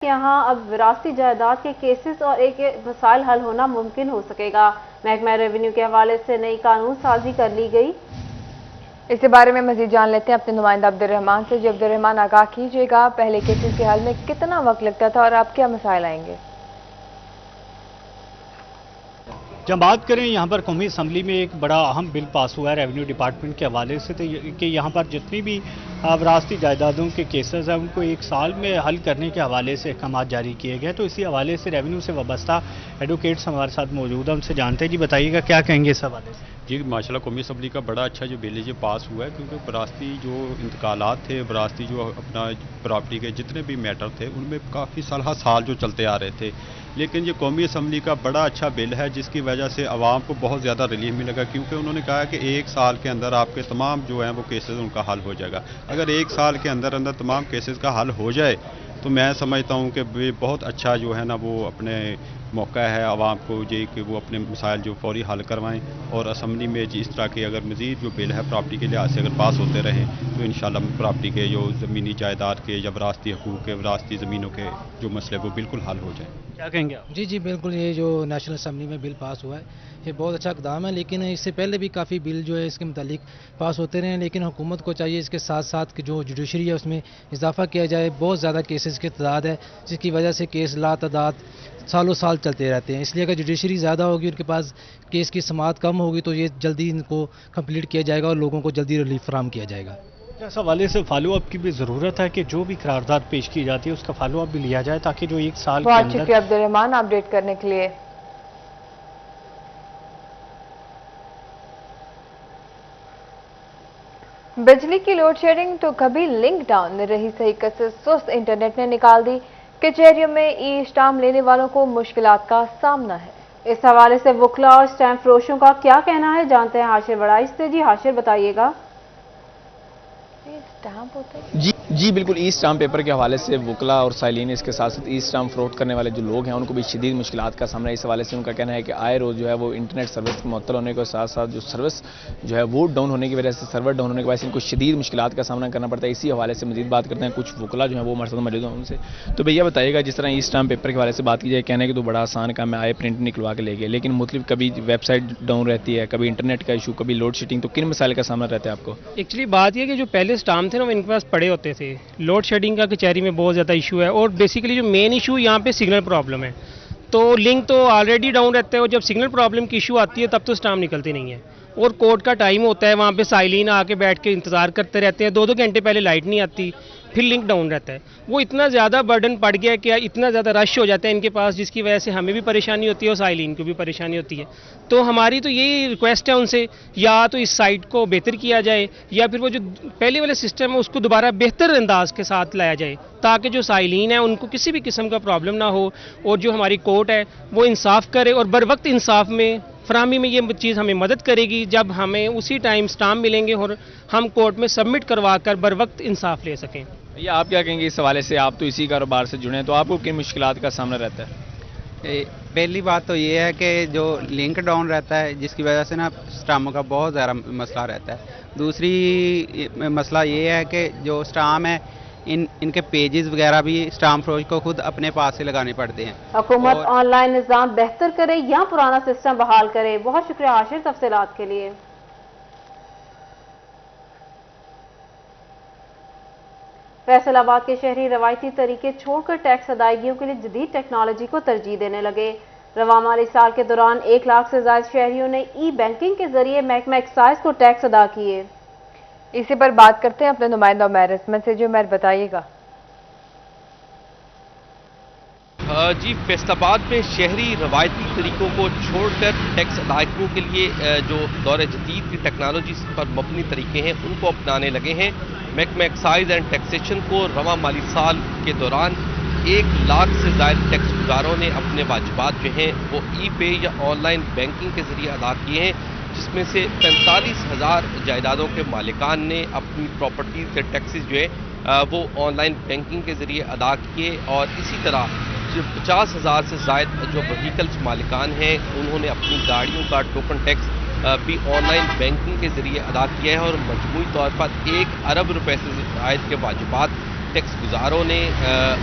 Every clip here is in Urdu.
یہاں اب وراثتی جائیداد کے کیسز اور ایک مسائل حل ہونا ممکن ہو سکے گا۔ محکمہ ریونیو کے حوالے سے نئی قانون سازی کر لی گئی۔ اس بارے میں مزید جان لیتے ہیں اپنے نمائندہ عبدالرحمان سے۔ جو عبدالرحمان، آگاہ کیجیے گا پہلے کیسز کے حل میں کتنا وقت لگتا تھا اور اب کیا مسائل آئیں گے؟ جب بات کریں یہاں پر قومی اسمبلی میں ایک بڑا اہم بل پاس ہوا ہے ریونیو ڈپارٹمنٹ کے حوالے سے کہ یہاں پر جتنی بھی وراثتی جائیدادوں کے کیسز ہیں ان کو ایک سال میں حل کرنے کے حوالے سے احکامات جاری کیے گئے۔ تو اسی حوالے سے ریونیو سے وابستہ ایڈوکیٹس ہمارے ساتھ موجود ہیں، ان سے جانتے ہیں۔ جی بتائیے گا کیا کہیں گے اس حوالے سے؟ جی ماشاءاللہ قومی اسمبلی کا بڑا اچھا جو بل ہے پاس ہوا ہے، کیونکہ وراثتی جو انتقالات تھے، وراثتی جو اپنا پراپرٹی کے جتنے بھی میٹر تھے ان میں کافی سال جو چلتے آ رہے تھے، لیکن یہ قومی اسمبلی کا بڑا اچھا بل ہے جس کی وجہ سے عوام کو بہت زیادہ ریلیف ملے گا، کیونکہ انہوں نے کہا کہ ایک سال کے اندر آپ کے تمام جو ہیں وہ کیسز ان کا حل ہو جائے گا۔ اگر ایک سال کے اندر تمام کیسز کا حل ہو جائے تو میں سمجھتا ہوں کہ بہت اچھا جو ہے نا وہ اپنے موقع ہے عوام کو یہ کہ وہ اپنے مسائل جو فوری حل کروائیں، اور اسمبلی میں اس طرح کے اگر مزید جو بل ہے پراپرٹی کے لحاظ سے اگر پاس ہوتے رہیں تو انشاءاللہ پراپرٹی کے جو زمینی جائیداد کے یا وراثتی حقوق کے، وراثتی زمینوں کے جو مسئلے وہ بالکل حل ہو جائیں۔ کیا کہیں گے آپ؟ جی بالکل، یہ جو نیشنل اسمبلی میں بل پاس ہوا ہے یہ بہت اچھا اقدام ہے، لیکن اس سے پہلے بھی کافی بل جو ہے اس کے متعلق پاس ہوتے رہے ہیں، لیکن حکومت کو چاہیے اس کے ساتھ ساتھ کہ جو جوڈیشری ہے اس میں اضافہ کیا جائے۔ بہت زیادہ کیسز کی تعداد ہے جس کی وجہ سے کیس لا تعداد سالوں سال چلتے رہتے ہیں، اس لیے اگر جوڈیشری زیادہ ہوگی، ان کے پاس کیس کی سماعت کم ہوگی تو یہ جلدی ان کو کمپلیٹ کیا جائے گا اور لوگوں کو جلدی ریلیف فراہم کیا جائے گا۔ اس حوالے سے فالو اپ کی بھی ضرورت ہے کہ جو بھی قرارداد پیش کی جاتی ہے اس کا فالو اپ بھی لیا جائے تاکہ جو ایک سال کے بہت اندر۔ شکریہ عبدالرحمان اپڈیٹ کرنے کے لیے۔ بجلی کی لوڈ شیڈنگ تو کبھی لنک ڈاؤن میں رہی، صحیح کثر سست انٹرنیٹ نے نکال دی۔ کچہریوں میں ای اسٹامپ لینے والوں کو مشکلات کا سامنا ہے۔ اس حوالے سے وکلا اور اسٹامپ فروشوں کا کیا کہنا ہے، جانتے ہیں ہاشر وڑائچ سے۔ جی ہاشر بتائیے گا۔ جی بالکل، ای اسٹامپ پیپر کے حوالے سے وکلا اور سائلین، اس کے ساتھ ساتھ ای اسٹامپ فروخت کرنے والے جو لوگ ہیں ان کو بھی شدید مشکلات کا سامنا ہے۔ اس حوالے سے ان کا کہنا ہے کہ آئے روز جو ہے وہ انٹرنیٹ سروس معطل ہونے کے ساتھ ساتھ جو سروس جو ہے وہ ڈاؤن ہونے کی وجہ سے، سرور ڈاؤن ہونے کی وجہ سے ان کو شدید مشکلات کا سامنا کرنا پڑتا ہے۔ اسی حوالے سے مزید بات کرتے ہیں کچھ وکلا جو ہیں وہ ہمارے ساتھ موجود ہیں ان سے۔ تو بھیا بتائیے گا، جس طرح ای اسٹامپ پیپر کے حوالے سے بات کی جائے، کہنے کہ تو بڑا آسان کام ہے، آئے پرنٹ نکلوا کے لے گئے، لیکن مطلب کبھی ویب سائٹ ڈاؤن رہتی ہے، کبھی انٹرنیٹ کا ایشو، کبھی لوڈ شیڈنگ، تو کن مسائل کا سامنا رہتا ہے آپ کو؟ ایکچولی بات یہ کہ جو پہلے اسٹامپ تھے نا وہ ان کے پاس پڑے ہوتے تھے، لوڈ شیڈنگ کا کچہری میں بہت زیادہ ایشو ہے، اور بیسیکلی جو مین ایشو یہاں پہ سگنل پرابلم ہے، تو لنک تو آلریڈی ڈاؤن رہتا ہے، اور جب سگنل پرابلم کی ایشو آتی ہے تب تو اسٹامپ نکلتی نہیں ہے، اور کورٹ کا ٹائم ہوتا ہے، وہاں پہ سائلین آ کے بیٹھ کے انتظار کرتے رہتے ہیں، 2 گھنٹے پہلے لائٹ نہیں آتی، پھر لنک ڈاؤن رہتا ہے۔ وہ اتنا زیادہ برڈن پڑ گیا کہ اتنا زیادہ رش ہو جاتا ہے ان کے پاس، جس کی وجہ سے ہمیں بھی پریشانی ہوتی ہے اور سائلین کو بھی پریشانی ہوتی ہے۔ تو ہماری تو یہی ریکویسٹ ہے ان سے، یا تو اس سائٹ کو بہتر کیا جائے، یا پھر وہ جو پہلے والے سسٹم ہے اس کو دوبارہ بہتر انداز کے ساتھ لایا جائے، تاکہ جو سائلین ہیں ان کو کسی بھی قسم کا پرابلم نہ ہو، اور جو ہماری کورٹ ہے وہ انصاف کرے، اور بر وقت انصاف میں فراہمی میں یہ چیز ہمیں مدد کرے گی جب ہمیں اسی ٹائم اسٹامپ ملیں گے اور ہم کورٹ میں سبمٹ کروا کر بر وقت انصاف لے سکیں۔ بھیا آپ کیا کہیں گے اس حوالے سے؟ آپ تو اسی کاروبار سے جڑے ہیں، تو آپ کو کن مشکلات کا سامنا رہتا ہے؟ پہلی بات تو یہ ہے کہ جو لنک ڈاؤن رہتا ہے جس کی وجہ سے نا اسٹامپ کا بہت زیادہ مسئلہ رہتا ہے۔ دوسری مسئلہ یہ ہے کہ جو اسٹامپ ہے ان کے پیجز وغیرہ بھی اسٹامپ فروش کو خود اپنے پاس سے لگانے پڑتے ہیں۔ حکومت آن لائن نظام بہتر کرے یا پرانا سسٹم بحال کرے؟ بہت شکریہ ہاشر تفصیلات کے لیے۔ فیصل آباد کے شہری روایتی طریقے چھوڑ کر ٹیکس ادائیگیوں کے لیے جدید ٹیکنالوجی کو ترجیح دینے لگے۔ رواں مالی سال کے دوران 1 لاکھ سے زائد شہریوں نے ای بینکنگ کے ذریعے محکمہ ایکسائز کو ٹیکس ادا کیے۔ اسی پر بات کرتے ہیں اپنے نمائندہ عمیر عصمت سے۔ جو عمیر بتائیے گا۔ جی فیصل آباد میں شہری روایتی طریقوں کو چھوڑ کر ٹیکس ادائیگیوں کے لیے جو دور جدید کی ٹیکنالوجی پر مبنی طریقے ہیں ان کو اپنانے لگے ہیں۔ محکمہ ایکسائز اینڈ ٹیکسیشن کو رواں مالی سال کے دوران 1 لاکھ سے زائد ٹیکس گزاروں نے اپنے واجبات جو ہیں وہ ای پے یا آن لائن بینکنگ کے ذریعے ادا کیے ہیں، جس میں سے 45,000 جائیدادوں کے مالکان نے اپنی پراپرٹیز کے ٹیکسز جو ہے وہ آن لائن بینکنگ کے ذریعے ادا کیے، اور اسی طرح جو 50,000 سے زائد جو وہیکلز مالکان ہیں انہوں نے اپنی گاڑیوں کا ٹوکن ٹیکس بھی آن لائن بینکنگ کے ذریعے ادا کیا ہے، اور مجموعی طور پر 1 ارب روپے سے زائد کے واجبات ٹیکس گزاروں نے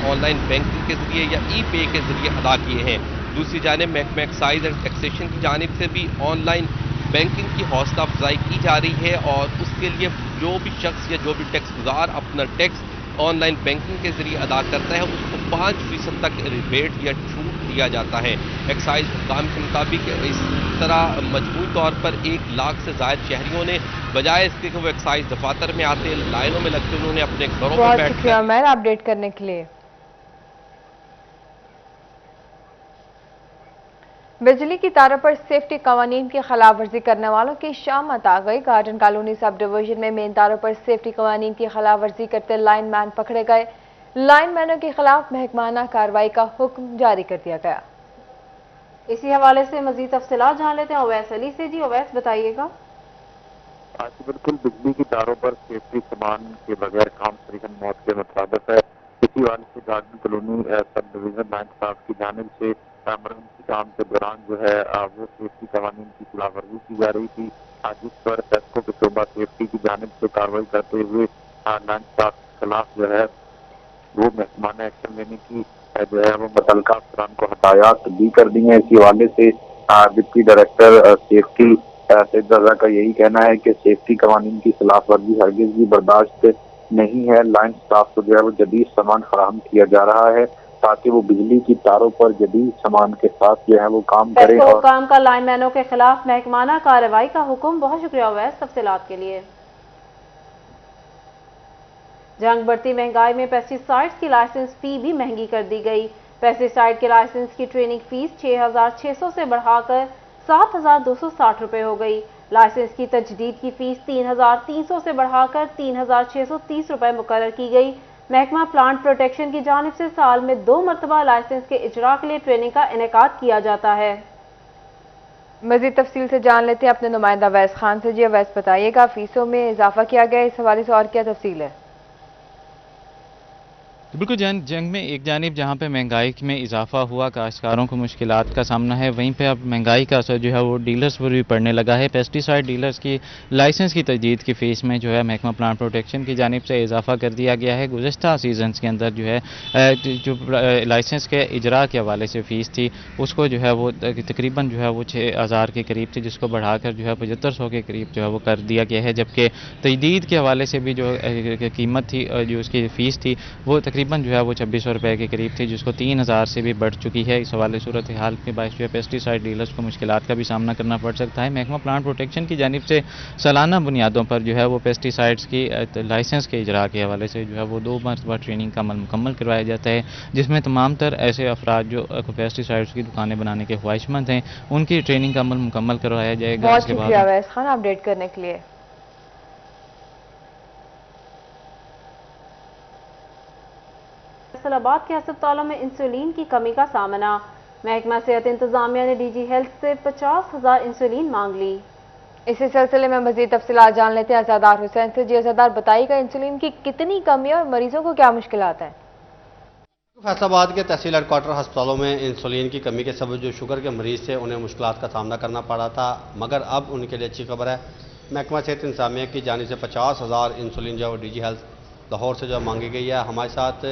آن لائن بینکنگ کے ذریعے یا ای پے کے ذریعے ادا کیے ہیں۔ دوسری جانب محکمہ ایکسائز اینڈ ٹیکسیشن کی جانب سے بھی آن لائن بینکنگ کی حوصلہ افزائی کی جا رہی ہے، اور اس کے لیے جو بھی شخص یا جو بھی ٹیکس گزار اپنا ٹیکس آن لائن بینکنگ کے ذریعے ادا کرتا ہے اس کو 5% تک ریبیٹ یا چھوٹ دیا جاتا ہے۔ ایکسائز حکام کے مطابق اس طرح مجموعی طور پر 1 لاکھ سے زائد شہریوں نے بجائے اس کے کہ وہ ایکسائز دفاتر میں آتے لائنوں میں لگتے انہوں نے اپنے گھروں پر بہت بیٹھ شکریہ عمیر اپڈیٹ کرنے کے لیے۔ بجلی کی تاروں پر سیفٹی قوانین کی خلاف ورزی کرنے والوں کی شامت آ گئی۔ گارڈن کالونی سب ڈویژن میں مین تاروں پر سیفٹی قوانین کی خلاف ورزی کرتے لائن مین پکڑے گئے۔ لائن مینوں کے خلاف محکمانہ کارروائی کا حکم جاری کر دیا گیا۔ اسی حوالے سے مزید تفصیلات جان لیتے ہیں اویس علی سے۔ جی اویس بتائیے گا۔ آج بالکل بجلی کی تاروں پر سیفٹی سامان کے بغیر کام تقریباً موت کے مطابق ہے۔ اسی حوالے سے گارڈن کالونی سب ڈویژن بینک صاحب کی جانب سے ایمرجنسی کام کے دوران جو ہے وہ سیفٹی قوانین کی خلاف ورزی کی جا رہی تھی، جس پر ٹیسکو کے شعبہ سیفٹی کی جانب سے کارروائی کرتے ہوئے لائن اسٹاف کے خلاف جو ہے وہ محکمانہ ایکشن لینے کی جو ہے وہ متعلقہ افسران کو ہدایات دی کر دی ہیں۔ اسی حوالے سے ڈپٹی ڈائریکٹر سیفٹی سید رضا کا یہی کہنا ہے کہ سیفٹی قوانین کی خلاف ورزی ہرگز بھی برداشت نہیں ہے۔ لائن اسٹاف کو جو ہے وہ جدید سامان فراہم کیا جا رہا ہے تاکہ وہ بجلی کی تاروں پر جدید سامان کے ساتھ جو ہے وہ کام کرے۔ ٹیسکو حکام کا لائن مینوں کے خلاف محکمانہ کارروائی کا حکم۔ بہت شکریہ اویس تفصیلات کے لیے۔ جنگ بڑھتی مہنگائی میں پیسٹی سائیڈز کی لائسنس فی بھی مہنگی کر دی گئی۔ پیسٹی سائیڈ کے لائسنس کی ٹریننگ فیس 6,600 سے بڑھا کر 7,260 روپے ہو گئی۔ لائسنس کی تجدید کی فیس 3,300 سے بڑھا کر 3,630 روپے مقرر کی گئی۔ محکمہ پلانٹ پروٹیکشن کی جانب سے سال میں 2 مرتبہ لائسنس کے اجراء کے لیے ٹریننگ کا انعقاد کیا جاتا ہے۔ مزید تفصیل سے جان لیتے ہیں اپنے نمائندہ اویس خان سے۔ جی اویس بتائیے گا، فیسوں میں اضافہ کیا گیا، اس حوالے سے اور کیا تفصیل ہے؟ بالکل جنگ میں ایک جانب جہاں پہ مہنگائی میں اضافہ ہوا، کاشتکاروں کو مشکلات کا سامنا ہے، وہیں پہ اب مہنگائی کا اثر جو ہے وہ ڈیلرز پر بھی پڑنے لگا ہے۔ پیسٹی سائیڈ ڈیلرز کی لائسنس کی تجدید کی فیس میں جو ہے محکمہ پلانٹ پروٹیکشن کی جانب سے اضافہ کر دیا گیا ہے۔ گزشتہ سیزنز کے اندر جو ہے جو لائسنس کے اجراء کے حوالے سے فیس تھی اس کو جو ہے وہ تقریباً جو ہے وہ 6,000 کے قریب تھی، جس کو بڑھا کر جو ہے 7,500 کے قریب جو ہے وہ کر دیا گیا ہے، جبکہ تجدید کے حوالے سے بھی جو قیمت تھی جو اس کی فیس تھی وہ تقریباً جو ہے وہ 2,600 روپے کے قریب تھی، جس کو 3,000 سے بھی بڑھ چکی ہے۔ اس حوالے صورتحال کے باعث جو ہے پیسٹی سائیڈ ڈیلرز کو مشکلات کا بھی سامنا کرنا پڑ سکتا ہے۔ محکمہ پلانٹ پروٹیکشن کی جانب سے سالانہ بنیادوں پر جو ہے وہ پیسٹی سائیڈز کی لائسنس کے اجراء کے حوالے سے جو ہے وہ 2 مرتبہ ٹریننگ کا عمل مکمل کروایا جاتا ہے، جس میں تمام تر ایسے افراد جو پیسٹی سائیڈز کی دکانیں بنانے کے خواہشمند ہیں ان کی ٹریننگ کا عمل مکمل کروایا جائے گا۔ بہت شکریہ اویس خان اپڈیٹ کرنے کے لیے۔ فیصل آباد کے ہسپتالوں میں انسولین کی کمی کا سامنا۔ محکمہ صحت انتظامیہ نے ڈی جی ہیلتھ سے 50,000 انسولین مانگ لی۔ اسی سلسلے میں مزید تفصیلات جان لیتے ہیں عزادار حسین سے۔ جی عزادار بتائیے گا انسولین کی کتنی کمی ہے اور مریضوں کو کیا مشکلات ہیں؟ فیصل آباد کے تحصیل ہیڈ کوارٹر ہسپتالوں میں انسولین کی کمی کے سبب جو شوگر کے مریض تھے انہیں مشکلات کا سامنا کرنا پڑا تھا، مگر اب ان کے لیے اچھی خبر ہے۔ محکمہ صحت انتظامیہ کی جانب سے 50,000 انسولین جو ڈی جی ہیلتھ لاہور سے جو مانگی گئی ہے۔ ہمارے ساتھ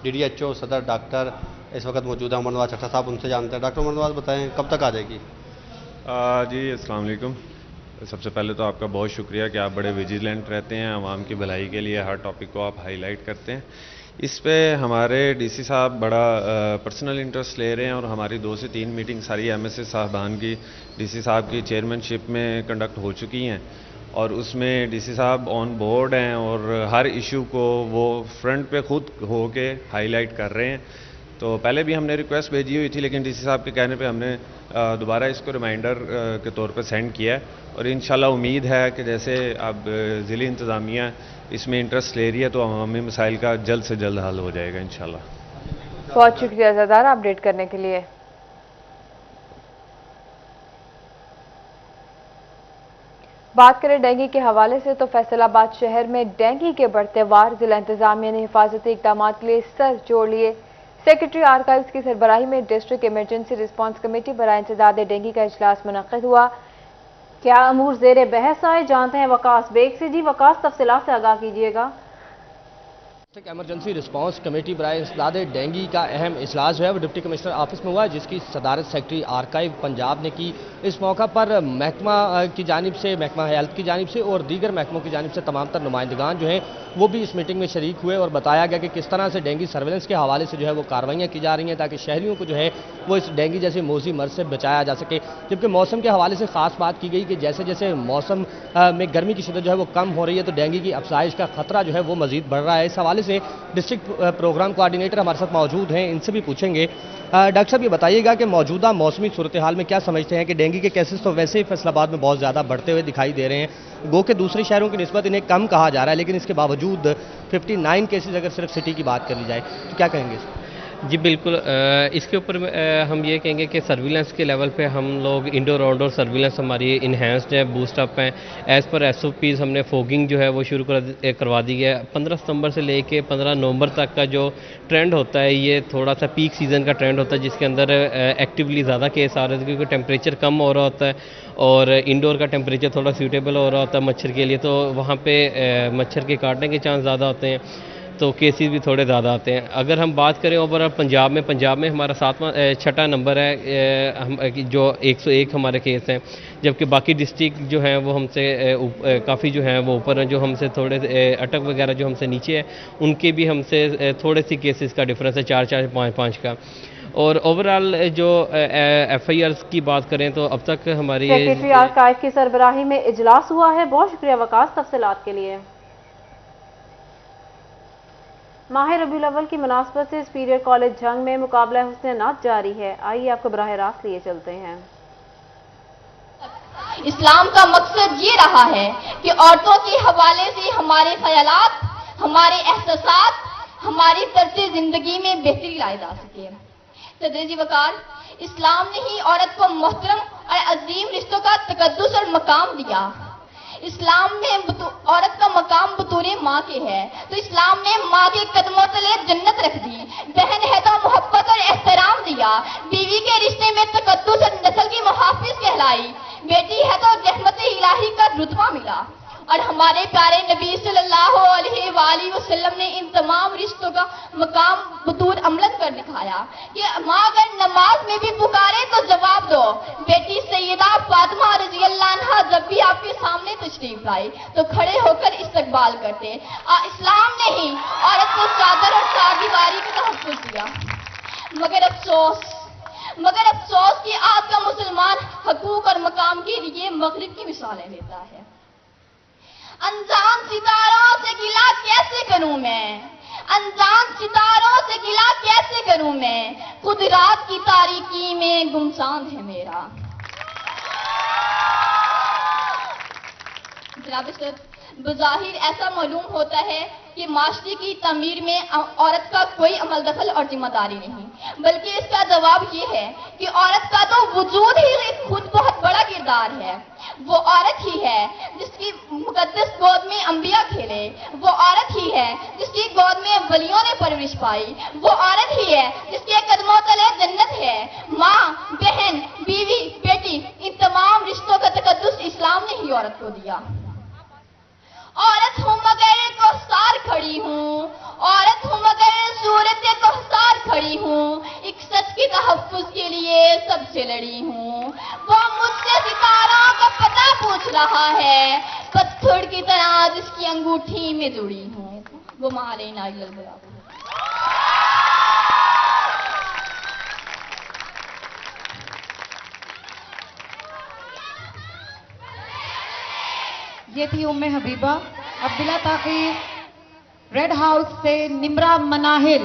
ڈی ڈی ایچ او صدر ڈاکٹر اس وقت موجود ہیں عمر نواز چٹھا صاحب، ان سے جانتے ہیں۔ ڈاکٹر عمر نواز بتائیں کب تک آ جائے گی؟ جی السلام علیکم۔ سب سے پہلے تو آپ کا بہت شکریہ کہ آپ بڑے ویجیلنٹ رہتے ہیں، عوام کی بھلائی کے لیے ہر ٹاپک کو آپ ہائی لائٹ کرتے ہیں۔ اس پہ ہمارے ڈی سی صاحب بڑا پرسنل انٹرسٹ لے رہے ہیں اور ہماری 2 سے 3 میٹنگ ساری ایم ایس اے صاحبان کی ڈی سی صاحب کی چیئرمین شپ میں کنڈکٹ ہو چکی ہیں، اور اس میں ڈی سی صاحب آن بورڈ ہیں اور ہر ایشو کو وہ فرنٹ پہ خود ہو کے ہائی لائٹ کر رہے ہیں۔ تو پہلے بھی ہم نے ریکویسٹ بھیجی ہوئی تھی، لیکن ڈی سی صاحب کے کہنے پہ ہم نے دوبارہ اس کو ریمائنڈر کے طور پہ سینڈ کیا ہے، اور انشاءاللہ امید ہے کہ جیسے اب ضلعی انتظامیہ اس میں انٹرسٹ لے رہی ہے تو عوامی مسائل کا جلد سے جلد حل ہو جائے گا انشاءاللہ۔ بہت شکریہ عزادار اپڈیٹ کرنے کے لیے۔ بات کریں ڈینگی کے حوالے سے تو فیصل آباد شہر میں ڈینگی کے بڑھتے وار، ضلع انتظامیہ نے حفاظتی اقدامات کے لیے سر جوڑ لیے۔ سیکرٹری آرکائیوز کی سربراہی میں ڈسٹرکٹ ایمرجنسی رسپانس کمیٹی برائے انسداد ڈینگی کا اجلاس منعقد ہوا۔ کیا امور زیر بحث آئے، جانتے ہیں وقاص بیگ سے۔ جی وقاص تفصیلات سے آگاہ کیجیے گا۔ ایمرجنسی رسپانس کمیٹی برائے انسداد ڈینگی کا اہم اجلاس جو ہے وہ ڈپٹی کمشنر آفس میں ہوا ہے، جس کی صدارت سیکرٹری آرکائیو پنجاب نے کی۔ اس موقع پر محکمہ کی جانب سے، محکمہ ہیلتھ کی جانب سے اور دیگر محکموں کی جانب سے تمام تر نمائندگان جو ہیں وہ بھی اس میٹنگ میں شریک ہوئے اور بتایا گیا کہ کس طرح سے ڈینگی سرویلنس کے حوالے سے جو ہے وہ کاروائیاں کی جا رہی ہیں تاکہ شہریوں کو جو ہے وہ اس ڈینگی جیسے موذی مرض سے بچایا جا سکے۔ جبکہ موسم کے حوالے سے خاص بات کی گئی کہ جیسے جیسے موسم میں گرمی کی شدت جو ہے وہ کم ہو رہی ہے تو ڈینگی کی افزائش کا خطرہ جو ہے وہ مزید بڑھ رہا ہے۔ اس حوالے سے ڈسٹرکٹ پروگرام کوآرڈینیٹر ہمارے ساتھ موجود ہیں، ان سے بھی پوچھیں گے۔ ڈاکٹر صاحب یہ بتائیے گا کہ موجودہ موسمی صورتحال میں کیا سمجھتے ہیں کہ ڈینگی کے کیسز تو ویسے ہی فیصل آباد میں بہت زیادہ بڑھتے ہوئے دکھائی دے رہے ہیں، گو کہ دوسرے شہروں کی نسبت انہیں کم کہا جا رہا ہے، لیکن اس کے باوجود 59 کیسز اگر صرف سٹی کی بات کر لی جائے تو کیا کہیں گے؟ جی بالکل، اس کے اوپر ہم یہ کہیں گے کہ سرویلنس کے لیول پہ ہم لوگ انڈور آؤٹ ڈور سرویلنس ہماری انہینسڈ ہے، بوسٹ اپ ہیں۔ ایز پر SOPs ہم نے فوگنگ جو ہے وہ شروع کروا دی ہے۔ 15 ستمبر سے لے کے 15 نومبر تک کا جو ٹرینڈ ہوتا ہے یہ تھوڑا سا پیک سیزن کا ٹرینڈ ہوتا ہے، جس کے اندر ایکٹیولی زیادہ کیس آ رہے ہیں کیونکہ ٹیمپریچر کم ہو رہا ہوتا ہے اور انڈور کا ٹیمپریچر تھوڑا سیوٹیبل ہو رہا ہوتا ہے مچھر کے لیے، تو وہاں پہ مچھر کے کاٹنے کے چانس زیادہ ہوتے ہیں، تو کیسز بھی تھوڑے زیادہ آتے ہیں۔ اگر ہم بات کریں اوور پنجاب میں ہمارا 6واں نمبر ہے، جو 101 ہمارے کیس ہیں، جبکہ باقی ڈسٹرکٹ جو ہیں وہ ہم سے کافی جو ہیں وہ اوپر ہیں، جو ہم سے تھوڑے اٹک وغیرہ جو ہم سے نیچے ہے ان کے بھی ہم سے تھوڑے سی کیسز کا ڈفرینس ہے، 4 5 کا۔ اور اوورآل جو FIRs کی بات کریں تو اب تک ہماری سیکرٹری آرکائیو کی سربراہی میں اجلاس ہوا ہے۔ بہت شکریہ وقاص تفصیلات کے لیے۔ ماہ ربیع الاول کی مناسبت سے سپیریئر کالج جھنگ میں مقابلہ حسن نعت جاری ہے۔ آئیے آپ کو براہ راست لیے چلتے ہیں۔ اسلام کا مقصد یہ رہا ہے کہ عورتوں کے حوالے سے ہمارے خیالات، ہمارے احساسات، ہماری طرز زندگی میں بہتری لائی جا سکے۔ صدر جی وقار، اسلام نے ہی عورت کو محترم اور عظیم رشتوں کا تقدس اور مقام دیا۔ اسلام میں عورت کا مقام بطور ماں کے ہے، تو اسلام نے ماں کے قدموں تلے جنت رکھ دی۔ بہن ہے تو محبت اور احترام دیا، بیوی کے رشتے میں تقدس اور نسل کی محافظ کہلائی، بیٹی ہے تو رحمت الہی کا رتبہ ملا۔ اور ہمارے پیارے نبی صلی اللہ علیہ وآلہ وسلم نے ان تمام رشتوں کا مقام بطور عملاً کر دکھایا کہ ماں اگر نماز میں بھی پکارے تو جواب دو۔ بیٹی سیدہ فاطمہ رضی اللہ عنہا جب بھی آپ کے سامنے تشریف لائی تو کھڑے ہو کر استقبال کرتے۔ اسلام نے ہی عورت کو چادر اور چاردیواری کا تحفظ دیا۔ مگر افسوس کہ آج کا مسلمان حقوق اور مقام کے لیے مغرب کی مثالیں لیتا ہے۔ انجان ستاروں سے گلہ کیسے کروں میں، انجان ستاروں سے گلہ کیسے کروں میں، خود رات کی تاریکی میں گمسان ہے میرا۔ جناب صدر، بظاہر ایسا معلوم ہوتا ہے کہ معاشرے کی تعمیر میں عورت کا کوئی عمل دخل اور ذمہ داری نہیں، بلکہ اس کا جواب یہ ہے کہ عورت کا تو وجود ہی خود بہت بڑا کردار ہے۔ وہ عورت ہی ہے جس کی مقدس گود میں انبیاء کھیلے، وہ عورت ہی ہے جس کی گود میں ولیوں نے پرورش پائی، وہ عورت ہی ہے جس کے قدموں تلے جنت ہے۔ ماں، بہن، بیوی، بیٹی، ان تمام رشتوں کا تقدس اسلام نے ہی عورت کو دیا۔ عورت ہوں مگر کوہسار کھڑی ہوں، عورت ہوں مگر صورت کوہسار کھڑی ہوں، ایک سچ کے تحفظ کے لیے سب سے لڑی ہوں۔ وہ مجھ سے ستاروں کا پتہ پوچھ رہا ہے، پتھر کی طرح جس کی انگوٹھی میں جڑی ہوں۔ وہ مالے نائل البلاغ۔ یہ تھی حبیبہ۔ اب بلا تاخیر ریڈ ہاؤس سے نمرا مناہل